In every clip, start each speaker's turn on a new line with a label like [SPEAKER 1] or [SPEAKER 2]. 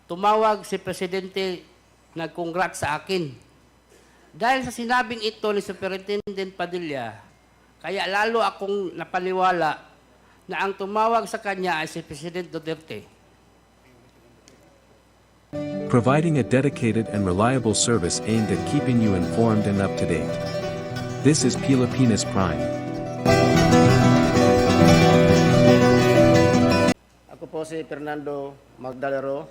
[SPEAKER 1] tumawag si Presidente, nag-congrats sa akin. Dahil sa sinabing ito ni Superintendent Padilla, kaya lalo akong napaniwala na ang tumawag sa kanya ay si President Duterte.
[SPEAKER 2] Providing a dedicated and reliable service aimed at keeping you informed and up to date. This is Pilipinas Prime.
[SPEAKER 3] Ako po si Fernando Magdalero,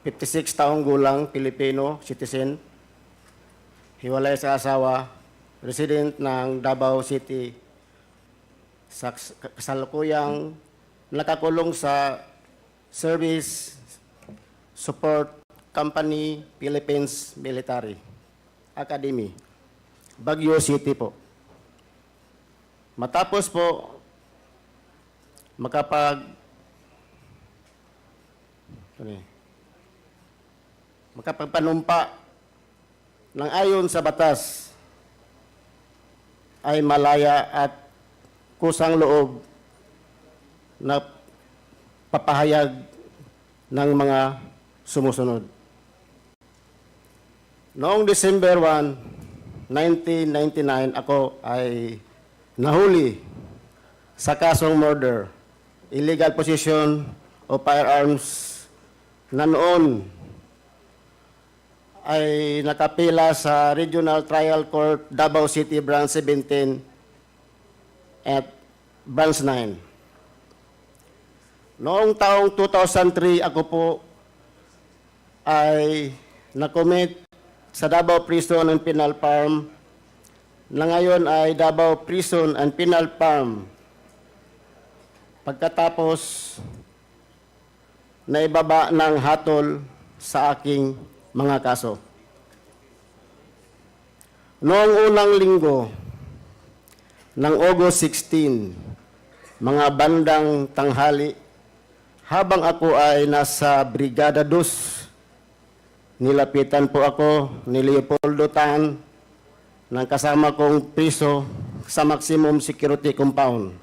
[SPEAKER 3] 56 taong gulang, Pilipino, citizen, hiwalay sa asawa, resident ng Davao City, sa kasalukuyang nakakulong sa Service Support Company Philippines Military Academy, Baguio City po. Matapos po makapagpanumpa ng ayon sa batas ay malaya at kusang loob na papahayag ng mga sumusunod. Noong December 1, 1999, ako ay nahuli sa kasong murder, illegal possession of firearms na noon ay nakapila sa Regional Trial Court, Davao City, Branch 17 at Branch 9. Noong taong 2003, ako po ay nakomit sa Davao Prison and Penal Farm na ngayon ay Davao Prison and Penal Farm. Pagkatapos na ibaba ng hatol sa aking mga kaso. Noong unang linggo ng August 16, mga bandang tanghali, habang ako ay nasa Brigada 2, nilapitan po ako ni Leopoldo Tan ng kasama kong priso sa maximum security compound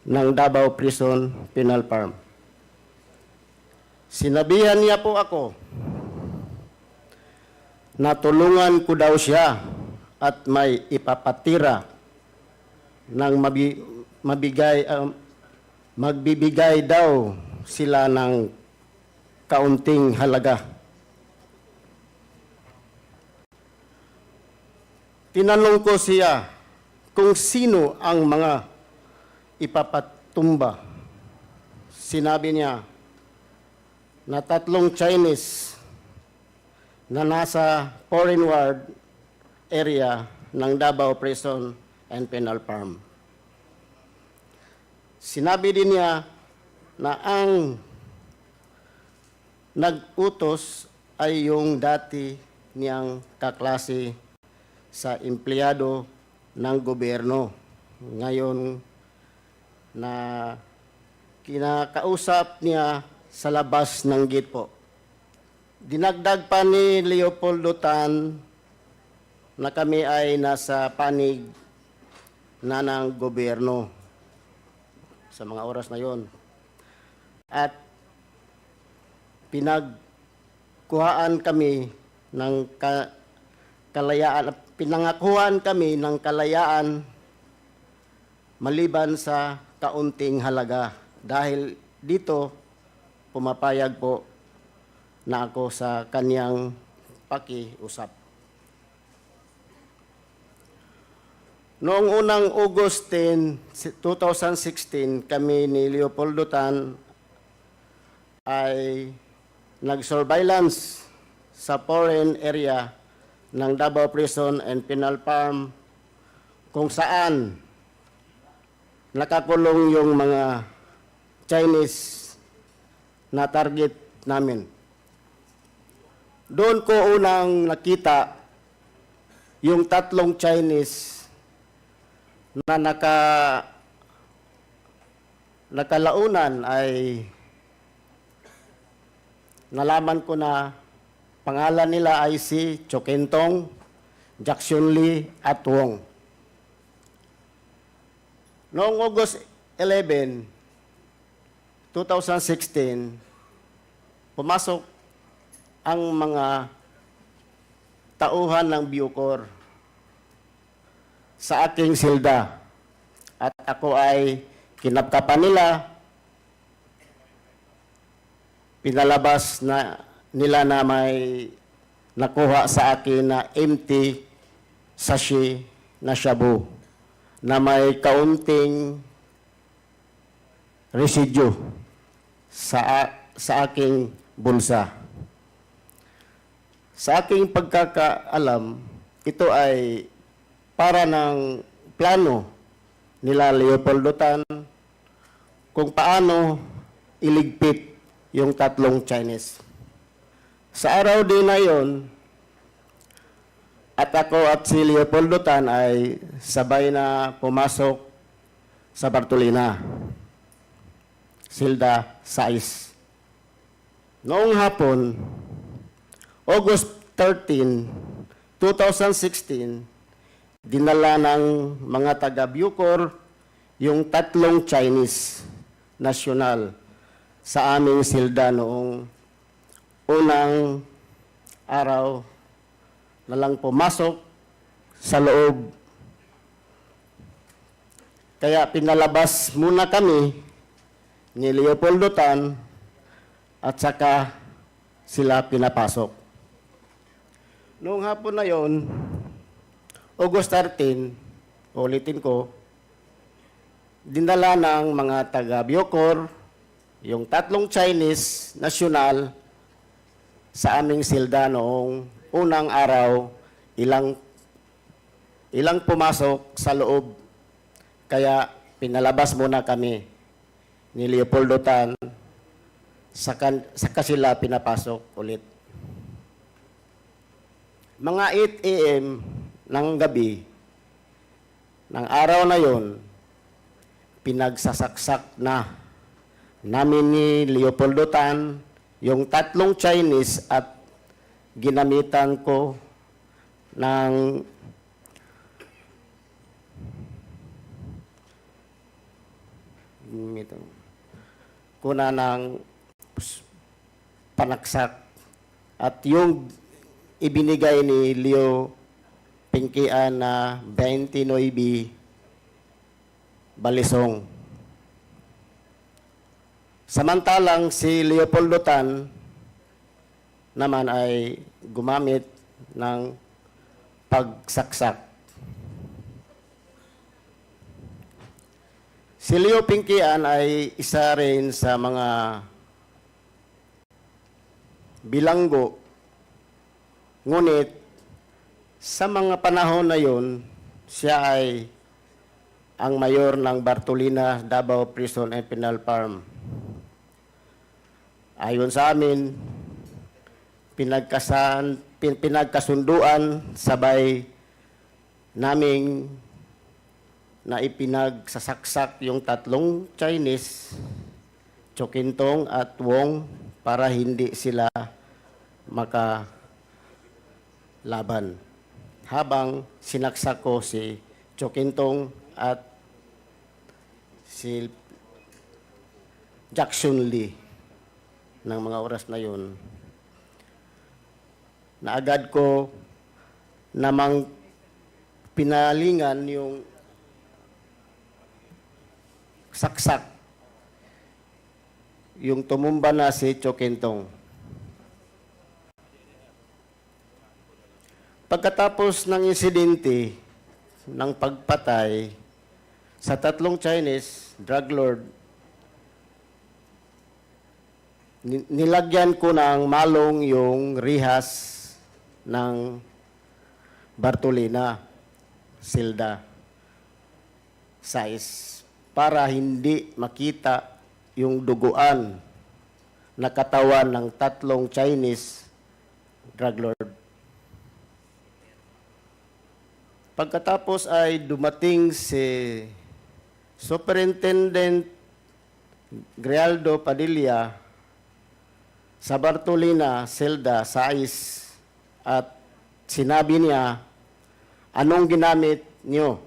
[SPEAKER 3] ng Davao Prison Penal Farm. Sinabihan niya po ako na tulungan ko daw siya at may ipapatira ng magbibigay daw sila ng kaunting halaga. Tinanong ko siya kung sino ang mga ipapatumba. Sinabi niya na 3 Chinese na nasa foreign ward area ng Davao Prison and Penal Farm. Sinabi din niya na ang nag-utos ay yung dati niyang kaklase sa empleyado ng gobyerno. Ngayon na kinakausap niya sa labas ng gate po. Dinagdag pa ni Leopoldo Tan na kami ay nasa panig na ng gobyerno sa mga oras na yon. At pinagkuhaan kami ng kalayaan, pinangakuhan kami ng kalayaan maliban sa kaunting halaga. Dahil dito, pumapayag po na ako sa kanyang pakiusap. Noong unang August 10, 2016, kami ni Leopoldo Tan ay nag-surveillance sa foreign area ng Davao Prison and Penal Farm kung saan nakakulong yung mga Chinese na target namin. Doon ko unang nakita yung 3 Chinese na nakalaunan ay nalaman ko na pangalan nila ay si Chokentong, Jackson Lee at Wong. Noong August 11, 2016, pumasok ang mga tauhan ng Bucor sa aking silda. At ako ay kinapkapan nila, pinalabas na nila na may nakuha sa akin na empty sachet na shabu na may kaunting residue sa aking bulsa. Sa aking pagkakaalam, ito ay para ng plano nila Leopoldo Tan kung paano iligpit yung tatlong Chinese. Sa araw din na yon, at ako at si Leopoldo Tan ay sabay na pumasok sa Bartolina, Silda 6. Noong hapon, August 13, 2016, dinala ng mga taga-Bucor yung tatlong Chinese national sa aming silda noong unang araw na lang pumasok sa loob. Kaya pinalabas muna kami ni Leopoldo Tan at saka sila pinapasok. Noong hapon na yon, August 13, ulitin ko, dinala ng mga taga-Bucor yung tatlong Chinese national sa aming silda noong unang araw, ilang pumasok sa loob. Kaya pinalabas muna kami ni Leopoldo Tan, saka sila pinapasok ulit. Mga 8 a.m. ng gabi, ng araw na yon, pinagsasaksak na namin ni Leopoldo Tan yung tatlong Chinese at ginamitan ko ng kuna ng panaksak at yung ibinigay ni Leo Pinkian na 29 balisong. Samantalang si Leopoldo Tan naman ay gumamit ng pagsaksak. Si Leo Pinkian ay isa rin sa mga bilanggo. Ngunit, sa mga panahon na yon, siya ay ang mayor ng Bartolina, Davao Prison and Penal Farm. Ayon sa amin, pinagkasunduan sabay naming na ipinagsasaksak yung tatlong Chinese, Chokintong at Wong, para hindi sila makalaban. Habang sinaksak ko si Chokintong at si Jackson Lee ng mga oras na yun, na agad ko namang pinalingan yung saksak yung tumumba na si Chokintong. Pagkatapos ng insidente ng pagpatay sa tatlong Chinese drug lord, nilagyan ko ng malong yung rihas ng Bartolina, Silda 6, para hindi makita yung duguan na katawan ng tatlong Chinese drug lord. Pagkatapos ay dumating si Superintendent Grialdo Padilla sa Bartolina, Silda 6, at sinabi niya, anong ginamit niyo?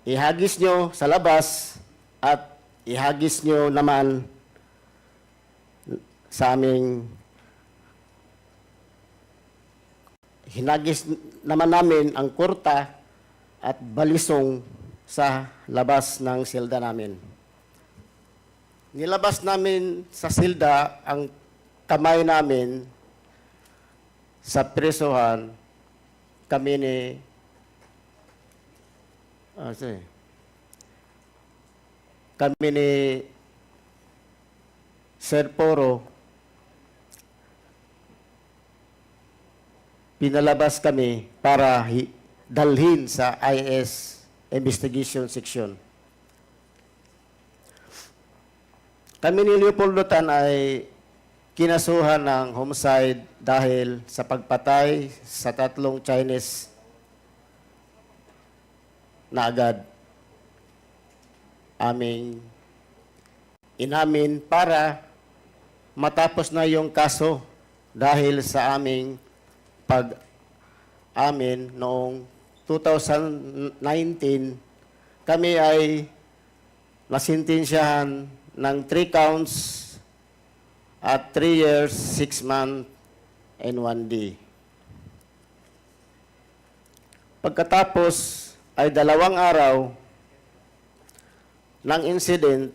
[SPEAKER 3] Ihagis nyo sa labas at ihagis nyo naman sa aming hinagis naman namin ang kurta at balisong sa labas ng silda namin. Nilabas namin sa silda ang kamay namin sa presohan. Kami ni kami ni Sir Poro, pinalabas kami para dalhin sa IS Investigation Section. Kami ni Leopoldo Tan ay kinasuhan ng homicide dahil sa pagpatay sa 3 Chinese na agad aming inamin para matapos na yung kaso dahil sa aming pag-amin noong 2019, kami ay nasintensyahan ng 3 counts at 3 years, 6 months, and 1 day. Pagkatapos ay 2 araw ng incident,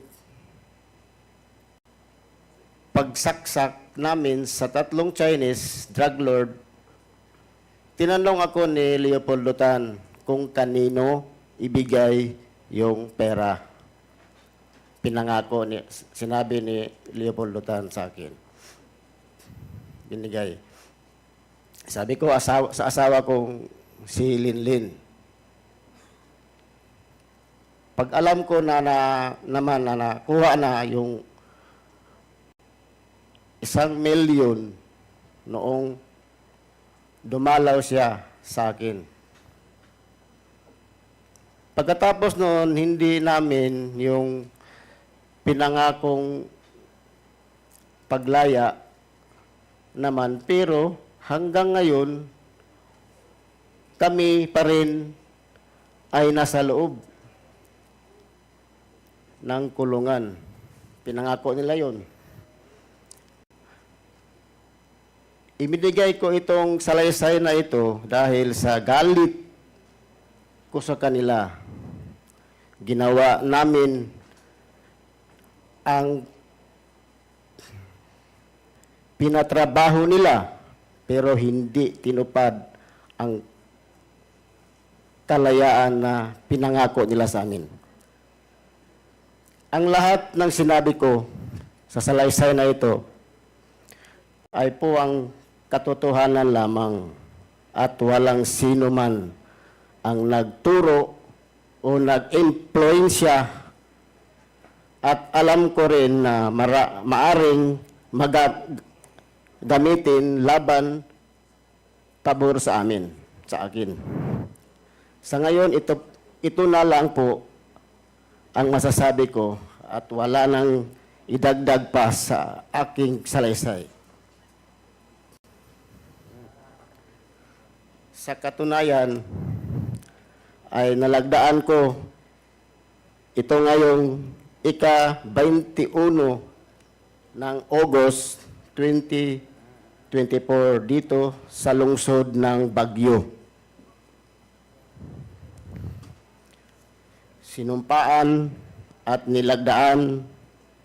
[SPEAKER 3] pagsaksak namin sa 3 Chinese drug lord, tinanong ako ni Leopoldo Tan kung kanino ibigay yung pera. Pinangako sinabi ni Leopoldo Tan sa akin. Binigay. Sabi ko sa asawa kong si Linlin. Pag alam ko na naman na nakuha na yung 1,000,000 noong dumalaw siya sa akin. Pagkatapos noon, hindi namin yung pinangakong paglaya naman, pero hanggang ngayon, kami pa rin ay nasa loob ng kulungan. Pinangako nila yon. Ibinigay ko itong salaysay na ito dahil sa galit ko sa kanila. Ginawa namin ang pinatrabaho nila pero hindi tinupad ang kalayaan na pinangako nila sa amin. Ang lahat ng sinabi ko sa salaysay na ito ay po ang katotohanan lamang at walang sino man ang nagturo o nag-influensya, at alam ko rin na maaring gamitin laban pabor sa amin, sa akin. Sa ngayon, ito na lang po ang masasabi ko at wala nang idagdag pa sa aking salaysay. Sa katunayan, ay nalagdaan ko ito ngayong ika-21 ng August 2024 dito sa lungsod ng Baguio. Sinumpaan at nilagdaan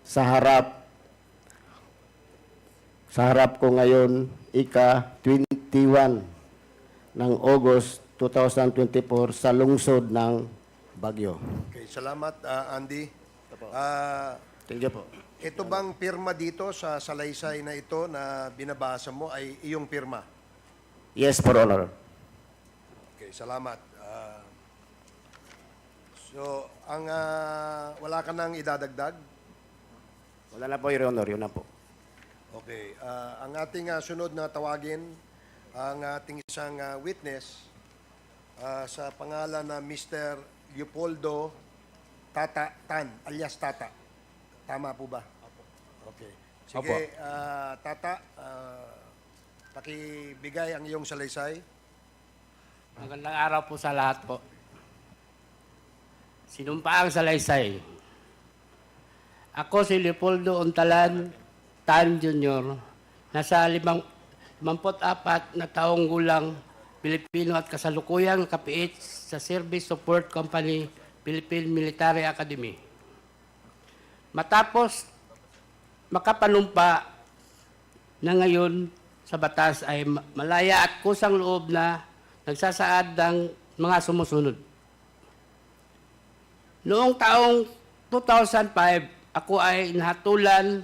[SPEAKER 3] sa harap ko ngayon ika-21 ng August 2024 sa lungsod ng Baguio.
[SPEAKER 4] Okay, salamat Andy.
[SPEAKER 3] Thank you po.
[SPEAKER 4] Ito bang pirma dito sa salaysay na ito na binabasa mo ay iyong pirma?
[SPEAKER 3] Yes, for honor.
[SPEAKER 4] Okay, salamat. So, wala ka nang idadagdag?
[SPEAKER 3] Wala na po, Your Honor. Yun na po.
[SPEAKER 4] Okay, ang ating sunod na tawagin, ang ating isang witness sa pangalan na Mr. Leopoldo Tata Tan, alias Tata. Tama po ba? Okay. Sige, Tata, pakibigay ang iyong salaysay.
[SPEAKER 1] Magandang araw po sa lahat po. Sinumpaang salaysay. Ako si Leopoldo Untalan, Tan Jr., nasa 54 na taong gulang Pilipino at kasalukuyang kapiit sa Service Support Company, Philippine Military Academy. Matapos makapanumpa na ngayon sa batas ay malaya at kusang loob na nagsasaad ng mga sumusunod. Noong taong 2005, ako ay nahatulan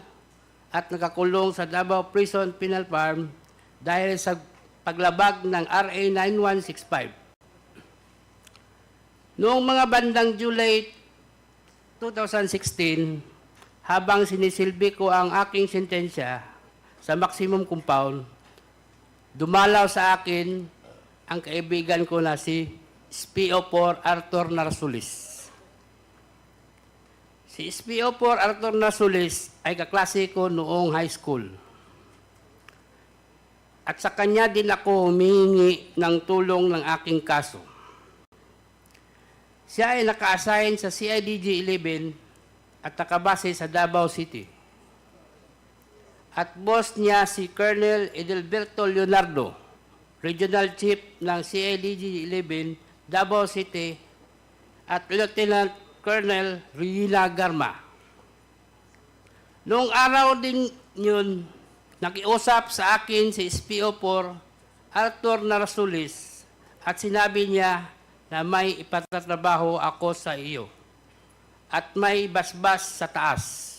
[SPEAKER 1] at nakakulong sa Davao Prison Penal Farm dahil sa paglabag ng RA 9165. Noong mga bandang July 2016, habang sinisilbi ko ang aking sentensya sa maximum compound, dumalaw sa akin ang kaibigan ko na si SPO4 Arthur Narsulis. Si SPO4 Arthur Narsulis ay kaklase ko noong high school. At sa kanya din ako humihingi ng tulong ng aking kaso. Siya ay naka-assign sa CIDG 11 at nakabase sa Davao City. At boss niya si Colonel Edelberto Leonardo, Regional Chief ng CIDG 11 Davao City, at Lieutenant Colonel Regina Garma. Noong araw din yun, nakiusap sa akin si SPO4 Arthur Narsulis at sinabi niya na may ipatatrabaho ako sa iyo at may basbas sa taas.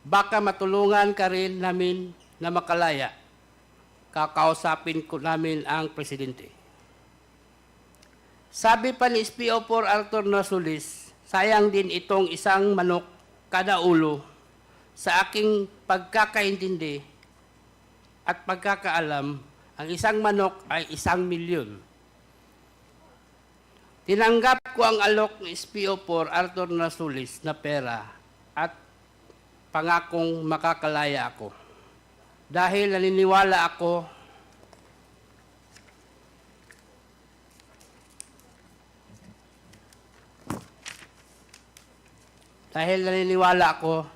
[SPEAKER 1] Baka matulungan ka rin namin na makalaya. Kakausapin ko namin ang presidente. Sabi pa ni SPO4 Arthur Narsulis, sayang din itong isang manok kada ulo. Sa aking pagkakaintindi at pagkakaalam, ang isang manok ay 1,000,000. Tinanggap ko ang alok ni SPO4 Arthur Narsulis na pera at pangakong makakalaya ako. Dahil naniniwala ako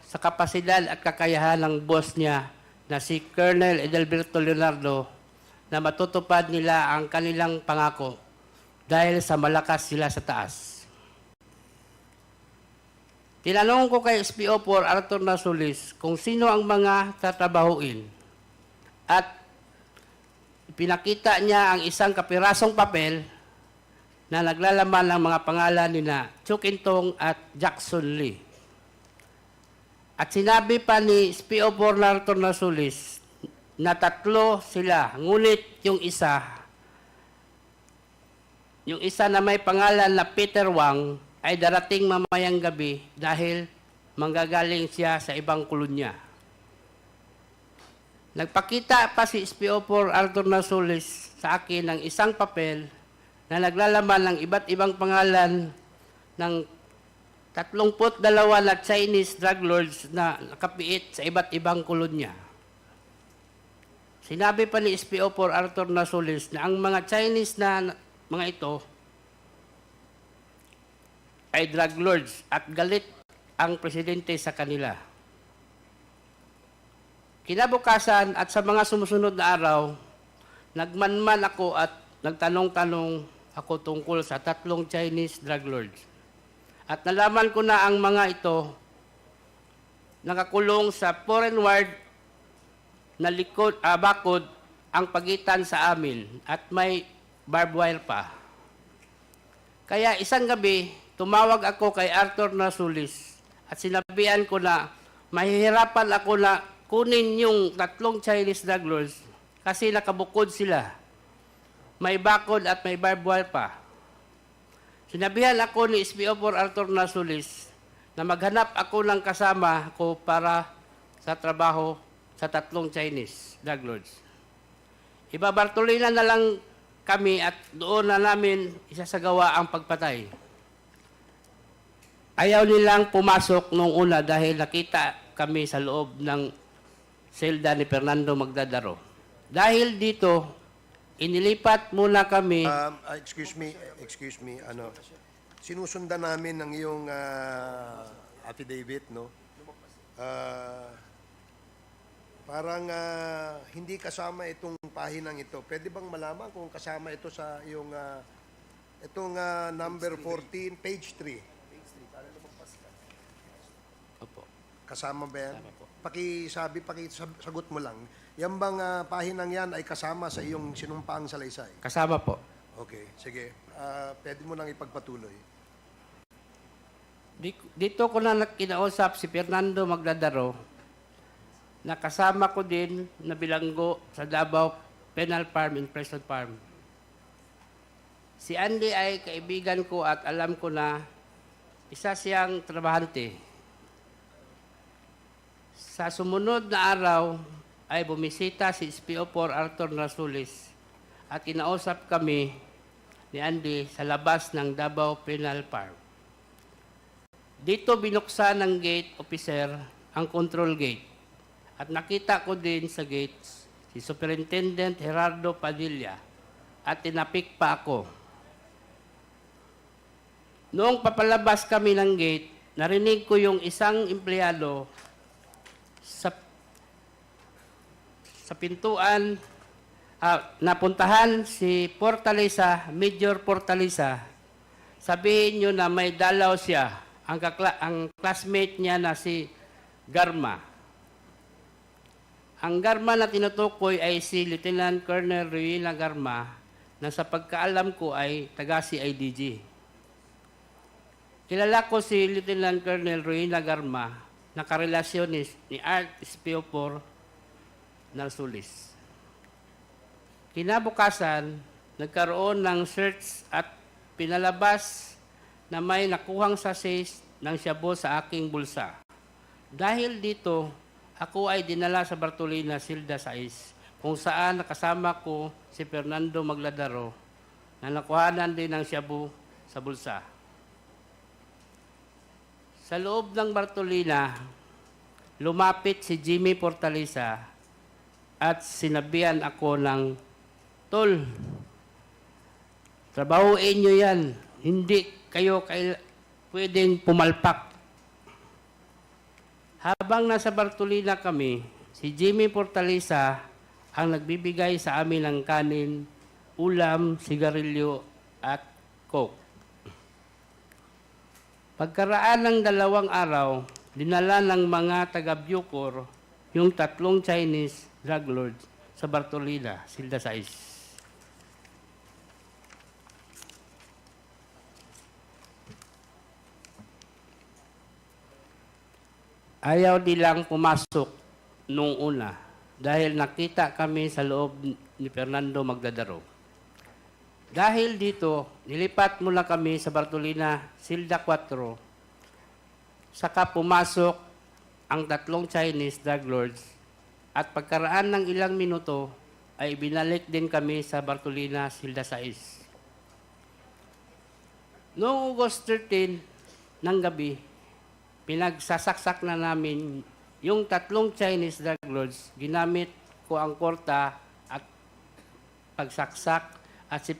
[SPEAKER 1] sa kapasidad at kakayahan ng boss niya na si Colonel Edelberto Leonardo na matutupad nila ang kanilang pangako dahil sa malakas sila sa taas. Tinanong ko kay SPO4 Arthur Narsulis kung sino ang mga tatrabahuin at pinakita niya ang isang kapirasong papel na naglalaman ng mga pangalan ni na Chukintong at Jackson Lee. At sinabi pa ni SPO4 Arthur Narsulis na 3 sila, ngunit yung isa na may pangalan na Peter Wang ay darating mamayang gabi dahil manggagaling siya sa ibang kolonya. Nagpakita pa si SPO4 Arthur Narsulis sa akin ng isang papel na naglalaman ng iba't ibang pangalan ng 32 na Chinese drug lords na nakapiit sa iba't ibang kolonya. Sinabi pa ni SPO4 Arthur Narsulis na ang mga Chinese na mga ito ay drug lords at galit ang presidente sa kanila. Kinabukasan at sa mga sumusunod na araw, nagmanman ako at nagtanong-tanong ako tungkol sa 3 Chinese drug lords. At nalaman ko na ang mga ito nakakulong sa foreign ward na bakod ang pagitan sa amin at may barbed wire pa. Kaya isang gabi, tumawag ako kay Arthur Narsulis at sinabihan ko na mahihirapan ako na kunin yung 3 Chinese drug lords kasi nakabukod sila. May bakod at may barbed wire pa. Sinabihan ako ni SPO4 Arthur Narsulis na maghanap ako ng kasama ko para sa trabaho sa 3 Chinese drug lords. Ibabartolina na lang kami at doon na namin isasagawa ang pagpatay. Ayaw nilang pumasok nung una dahil nakita kami sa loob ng selda ni Fernando Magdadaro. Dahil dito, inilipat muna kami.
[SPEAKER 4] Excuse me, sinusundan namin ng iyong affidavit, no? Parang hindi kasama itong pahinang ito. Pwede bang malaman kung kasama ito sa iyong itong number 14, page 3?
[SPEAKER 1] Opo.
[SPEAKER 4] Kasama ba yan?
[SPEAKER 1] Kasama po.
[SPEAKER 4] Pakisagot mo lang. Yan bang pahinang yan ay kasama sa iyong sinumpaang salaysay?
[SPEAKER 1] Kasama po.
[SPEAKER 4] Okay, sige. Pwede mo nang ipagpatuloy.
[SPEAKER 1] Dito ko na kinausap si Fernando Magdadaro na kasama ko din na bilanggo sa Davao Penal Farm and Prison Farm. Si Andy ay kaibigan ko at alam ko na isa siyang trabahante. Sa sumunod na araw ay bumisita si SPO4 Arthur Rasulis at kinausap kami ni Andy sa labas ng Davao Penal Farm. Dito binuksan ng gate officer ang control gate at nakita ko din sa gate si Superintendent Gerardo Padilla at tinapik pa ako. Noong papalabas kami ng gate, narinig ko yung isang empleyado sa pintuan, napuntahan si Fortaleza, Major Fortaleza. Sabihin nyo na may dalaw siya, ang classmate niya na si Garma. Ang Garma na tinutukoy ay si Lieutenant Colonel Ruina Garma na sa pagkaalam ko ay taga CIDG. Kilala ko si Lieutenant Colonel Ruina Garma na karelasyon ni Art SPO4 Narsulis. Kinabukasan, nagkaroon ng search at pinalabas na may nakuhang sachets ng shabu sa aking bulsa. Dahil dito, ako ay dinala sa Bartolina, Silda 6, kung saan nakasama ko si Fernando Magladaro na nakuhanan din ng shabu sa bulsa. Sa loob ng Bartolina, lumapit si Jimmy Fortaleza at sinabihan ako ng, "Tol, trabahuin nyo yan. Hindi kayo pwedeng pumalpak." Habang nasa Bartolina kami, si Jimmy Fortaleza ang nagbibigay sa amin ng kanin, ulam, sigarilyo at coke. Pagkaraan ng 2 araw, dinala ng mga taga-Bucor yung 3 Chinese drug lords sa Bartolina, Silda 6. Ayaw nilang pumasok nung una dahil nakita kami sa loob ni Fernando Magdadaro. Dahil dito, nilipat mula kami sa Bartolina, Silda 4, saka pumasok ang 3 Chinese drug lords at pagkaraan ng ilang minuto ay binalik din kami sa Bartolina, Silda 6. Noong August 13 ng gabi, pinagsasaksak na namin yung 3 Chinese drug lords. Ginamit ko ang korta at pagsaksak at si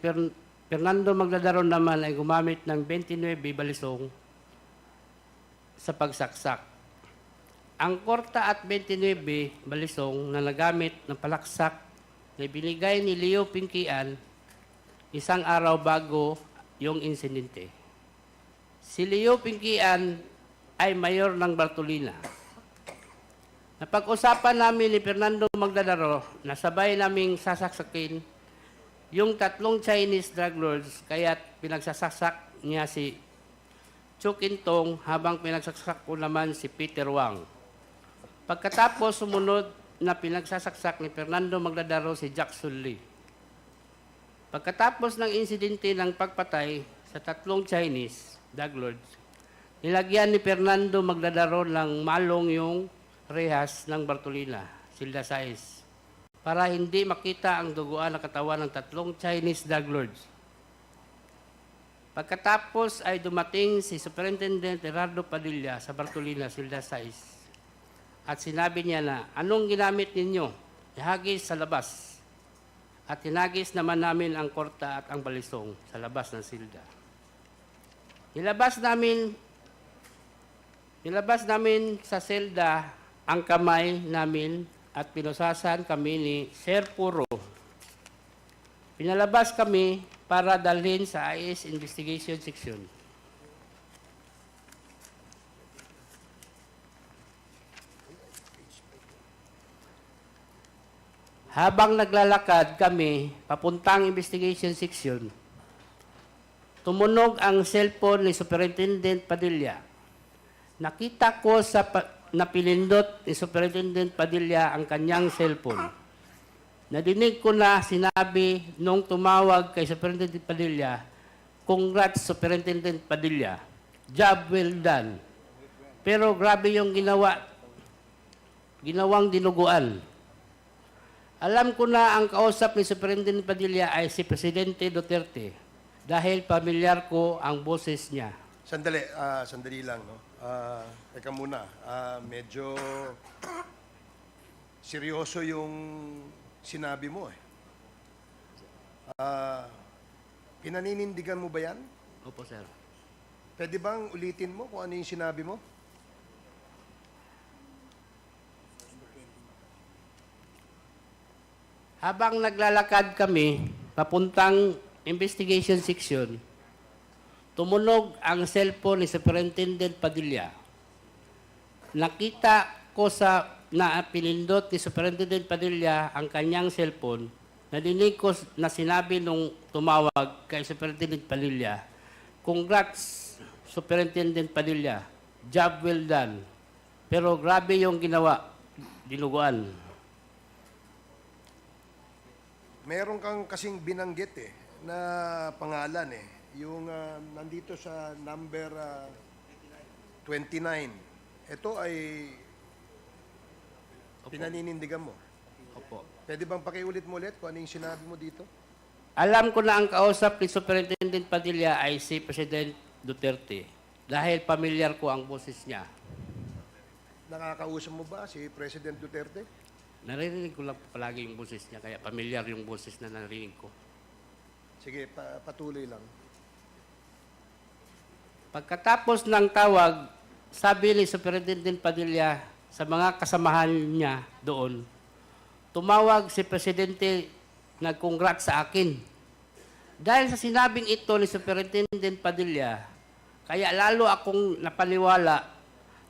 [SPEAKER 1] Fernando Magdadaro naman ay gumamit ng 29 balisong sa pagsaksak. Ang korta at 29 balisong na nagamit ng palaksak na binigay ni Leo Pinkian 1 araw bago yung insidente. Si Leo Pinkian ay mayor ng Bartolina. Napag-usapan namin ni Fernando Magdadaro na sabay naming sasaksakin yung 3 Chinese drug lords, kaya pinagsasaksak niya si Chu Kintong habang pinagsaksak ko naman si Peter Wang. Pagkatapos sumunod na pinagsasaksak ni Fernando Magdadaro si Jackson Lee. Pagkatapos ng insidente ng pagpatay sa 3 Chinese drug lords, nilagyan ni Fernando Magdadaro ng malong yung rehas ng Bartolina, Silda 6, para hindi makita ang duguan na katawan ng 3 Chinese drug lords. Pagkatapos ay dumating si Superintendent Gerardo Padilla sa Bartolina, Silda 6, at sinabi niya na, "Anong ginamit ninyo? Ihagis sa labas." At hinagis naman namin ang korta at ang balisong sa labas ng silda. Nilabas namin sa selda ang kamay namin at pinusasan kami ni Sir Puro. Pinalabas kami para dalhin sa IS Investigation Section. Habang naglalakad kami papuntang investigation section, tumunog ang cellphone ni Superintendent Padilla. Nakita ko na pinindot ni Superintendent Padilla ang kanyang cellphone. Nadinig ko na sinabi nung tumawag kay Superintendent Padilla, "Congrats, Superintendent Padilla. Job well done." Pero grabe yung ginawang dinuguan. Alam ko na ang kausap ni Superintendent Padilla ay si Presidente Duterte dahil pamilyar ko ang boses niya.
[SPEAKER 4] Sandali lang, no? Teka muna, medyo seryoso yung sinabi mo eh. Pinaninindigan mo ba yan?
[SPEAKER 1] Opo, sir.
[SPEAKER 4] Pwede bang ulitin mo kung ano yung sinabi mo?
[SPEAKER 1] Habang naglalakad kami papuntang investigation section, tumunog ang cellphone ni Superintendent Padilla. Nakita ko na pinindot ni Superintendent Padilla ang kanyang cellphone. Nadinig ko na sinabi nung tumawag kay Superintendent Padilla, "Congrats, Superintendent Padilla. Job well done." Pero grabe yung dinuguan.
[SPEAKER 4] Meron kang kasing binanggit eh, na pangalan eh. Yung nandito sa number 29. Ito ay pinaninindigan mo.
[SPEAKER 1] Opo.
[SPEAKER 4] Pwede bang pakiulit mo ulit kung ano yung sinabi mo dito?
[SPEAKER 1] Alam ko na ang kausap ni Superintendent Padilla ay si President Duterte dahil pamilyar ko ang boses niya.
[SPEAKER 4] Nakakausap mo ba si President Duterte?
[SPEAKER 1] Naririnig ko lang palagi yung boses niya, kaya pamilyar yung boses na narinig ko.
[SPEAKER 4] Sige, patuloy lang.
[SPEAKER 1] Pagkatapos ng tawag, sabi ni Superintendent Padilla sa mga kasamahan niya doon, tumawag si Presidente nag-congrats sa akin. Dahil sa sinabing ito ni Superintendent Padilla, kaya lalo akong napaniwala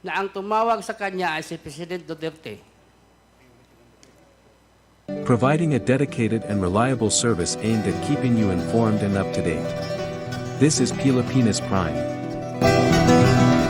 [SPEAKER 1] na ang tumawag sa kanya ay si President Duterte.
[SPEAKER 2] Providing a dedicated and reliable service aimed at keeping you informed and up to date. This is Pilipinas Prime.